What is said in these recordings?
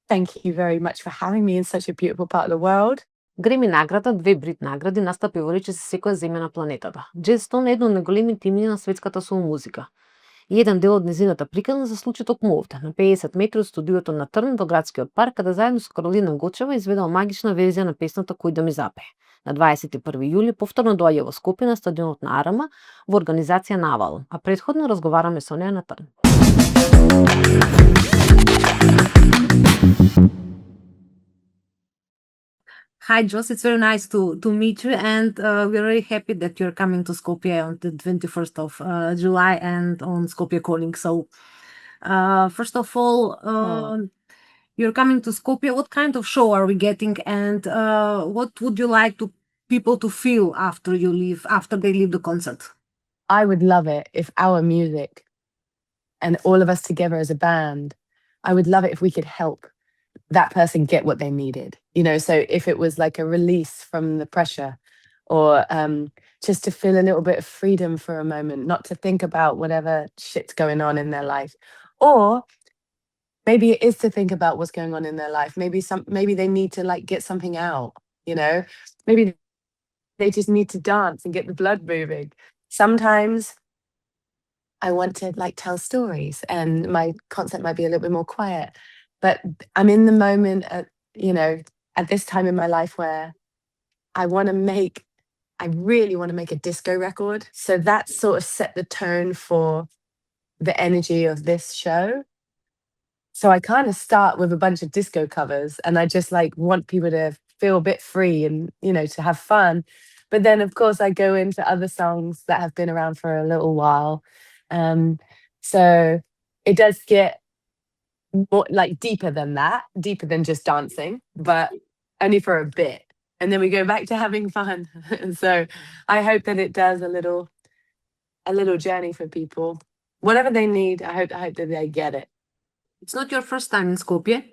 Thank you very much for having me in such a beautiful part of the world. Греми награда, 2 БРИТ награди, настапи во речиси секоја земја на планетата. Едно, едно од најголемите имиња на светската со музика. И еден дел од нејзината приказна за случи Токму овде, на 50 метри од студиото на Трн во градскиот парк, каде заедно со Каролина Гочева изведал магична верзија на песната Кој да ми запее. На 21 јули повторно доаѓа во Скопје на стадионот на Арама во организација на Авалон, а претходно разговараме со неа на Трн. Hi, Joss. It's very nice to meet you, and we're very happy that you're coming to Skopje on the 21st of July and on Skopje Calling. So, first of all, you're coming to Skopje. What kind of show are we getting, and what would you like people to feel after they leave the concert? I would love it if our music and all of us together as a band, I would love it if we could help that person get what they needed. So if it was like a release from the pressure, or just to feel a little bit of freedom for a moment, not to think about whatever shit's going on in their life. Or maybe it is to think about what's going on in their life. Maybe they need to like get something out, maybe they just need to dance and get the blood moving. Sometimes I want to like tell stories, and my concert might be a little bit more quiet, but I'm in the moment at this time in my life where I really want to make a disco record. So that sort of set the tone for the energy of this show. So I kind of start with a bunch of disco covers, and I just like want people to feel a bit free and, to have fun. But then of course I go into other songs that have been around for a little while. So it does get more like deeper than just dancing, but only for a bit. And then we go back to having fun. And so I hope that it does a little journey for people. Whatever they need, I hope that they get it. It's not your first time in Skopje.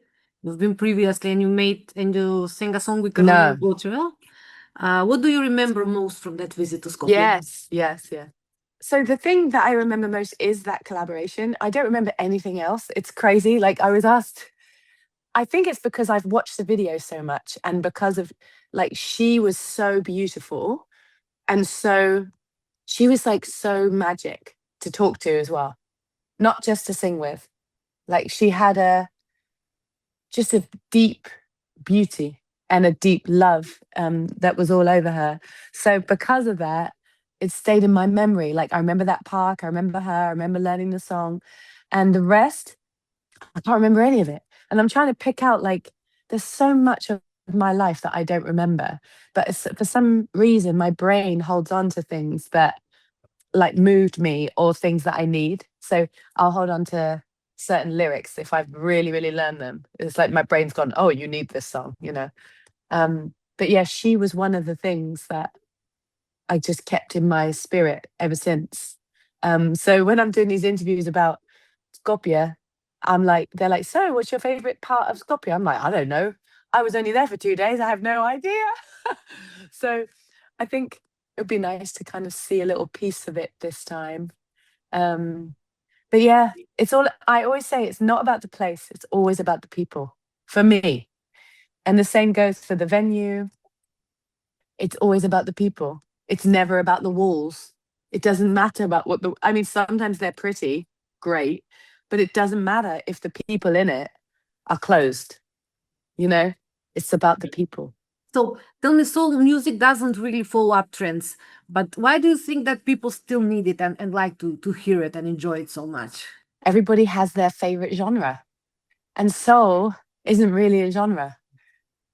You've been previously, and you sang a song with Karolina Gocева. What do you remember most from that visit to Skopje? Yes. So the thing that I remember most is that collaboration. I don't remember anything else. It's crazy. Like I was asked, I think it's because I've watched the video so much, and because of like, she was so beautiful. And so she was like so magic to talk to as well, not just to sing with. Like she had just a deep beauty and a deep love that was all over her. So because of that, it stayed in my memory. Like I remember that park, I remember her, I remember learning the song, and the rest, I can't remember any of it. And I'm trying to pick out, like, there's so much of my life that I don't remember, but for some reason my brain holds on to things that like moved me or things that I need. So I'll hold on to certain lyrics if I've really, really learned them. It's like my brain's gone, oh, you need this song, But yeah, she was one of the things that I just kept in my spirit ever since. So when I'm doing these interviews about Skopje, they're like, so what's your favorite part of Skopje? I'm like, I don't know. I was only there for 2 days. I have no idea. So I think it would be nice to kind of see a little piece of it this time. But yeah, I always say it's not about the place. It's always about the people for me. And the same goes for the venue. It's always about the people. It's never about the walls. It doesn't matter about sometimes they're pretty, great, but it doesn't matter if the people in it are closed. It's about the people. So tell me, soul music doesn't really follow up trends, but why do you think that people still need it and like to hear it and enjoy it so much? Everybody has their favorite genre, and soul isn't really a genre.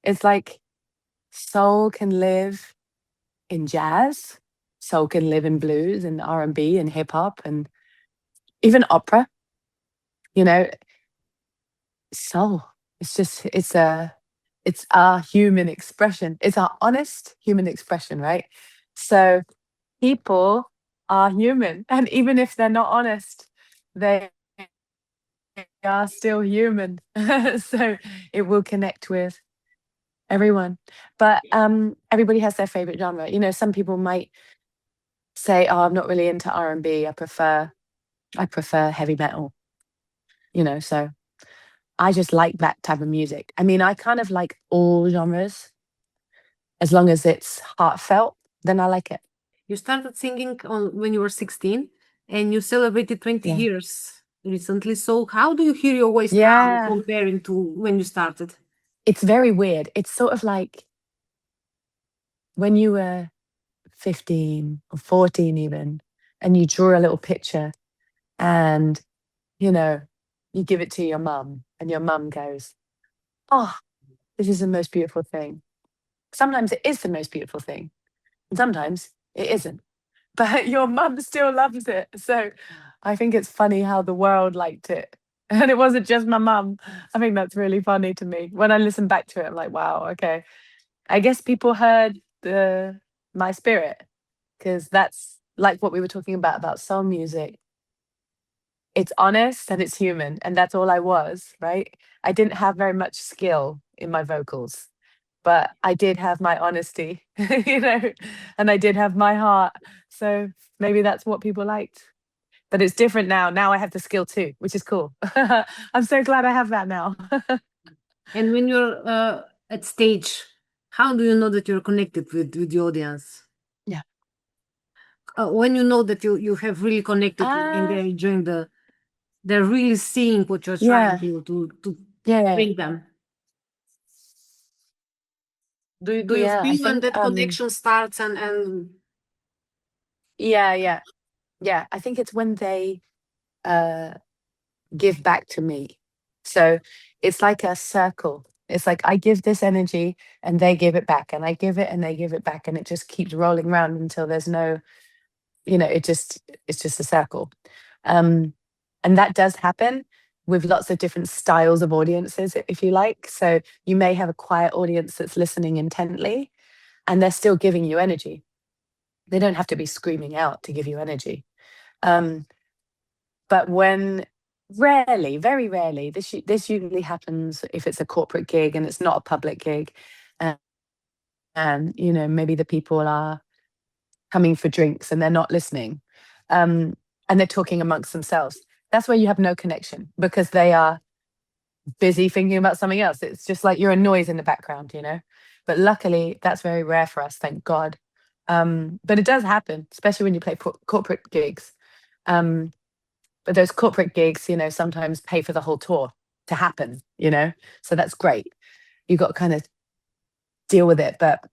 It's like soul can live in jazz, soul can live in blues and R&B and hip hop and even opera. Soul. It's our human expression. It's our honest human expression, right? So people are human, and even if they're not honest, they are still human. So it will connect with everyone. But everybody has their favorite genre. Some people might say, oh, I'm not really into R&B. I prefer heavy metal. So I just like that type of music. I mean, I kind of like all genres. As long as it's heartfelt, then I like it. You started singing when you were 16 and you celebrated 20 Yeah. years recently. So how do you hear your voice now Yeah. comparing to when you started? It's very weird. It's sort of like when you were 15 or 14 even, and you draw a little picture and, you know, you give it to your mum and your mum goes, "Oh, this is the most beautiful thing." Sometimes it is the most beautiful thing, and sometimes it isn't. But your mum still loves it. So I think it's funny how the world liked it. And it wasn't just my mum. I think that's really funny to me. When I listen back to it, I'm like, wow, okay. I guess people heard my spirit, because that's like what we were talking about soul music. It's honest and it's human, and that's all I was, right? I didn't have very much skill in my vocals, but I did have my honesty, and I did have my heart. So maybe that's what people liked. But it's different now. Now I have the skill too, which is cool. I'm so glad I have that now. And when you're at stage, how do you know that you're connected with the audience? Yeah. When you know that you have really connected and they're enjoying they're really seeing what you're trying to Yeah. bring them. Do you Yeah, I feel when think, that connection starts and yeah. I think it's when they give back to me. So it's like a circle. It's like I give this energy and they give it back, and I give it and they give it back, and it just keeps rolling around until there's no, it's just a circle. And that does happen with lots of different styles of audiences, if you like. So you may have a quiet audience that's listening intently, and they're still giving you energy. They don't have to be screaming out to give you energy. But rarely, very rarely, this usually happens if it's a corporate gig and it's not a public gig, and maybe the people are coming for drinks and they're not listening, and they're talking amongst themselves. That's where you have no connection, because they are busy thinking about something else. It's just like you're a noise in the background, But luckily, that's very rare for us, thank God. But it does happen, especially when you play corporate gigs. But those corporate gigs, sometimes pay for the whole tour to happen, So that's great. You got to kind of deal with it. But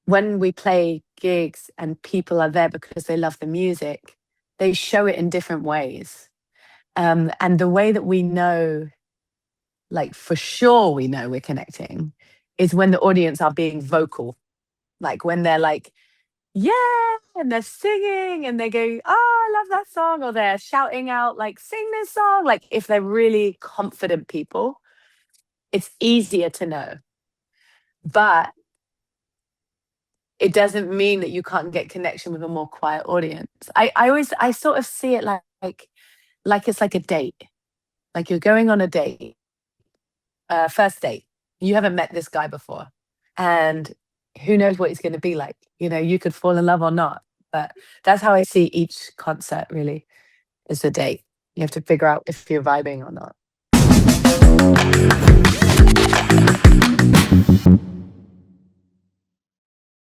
when we play gigs and people are there because they love the music, they show it in different ways. And the way that we know, like for sure we know we're connecting, is when the audience are being vocal. Like when they're like, yeah, and they're singing and they go, oh, I love that song, or they're shouting out like, sing this song. Like if they're really confident people, it's easier to know. But it doesn't mean that you can't get connection with a more quiet audience. I sort of see it like it's like a date. Like you're going on a date, first date. You haven't met this guy before, and who knows what he's going to be like. You could fall in love or not. But that's how I see each concert, really, is a date. You have to figure out if you're vibing or not.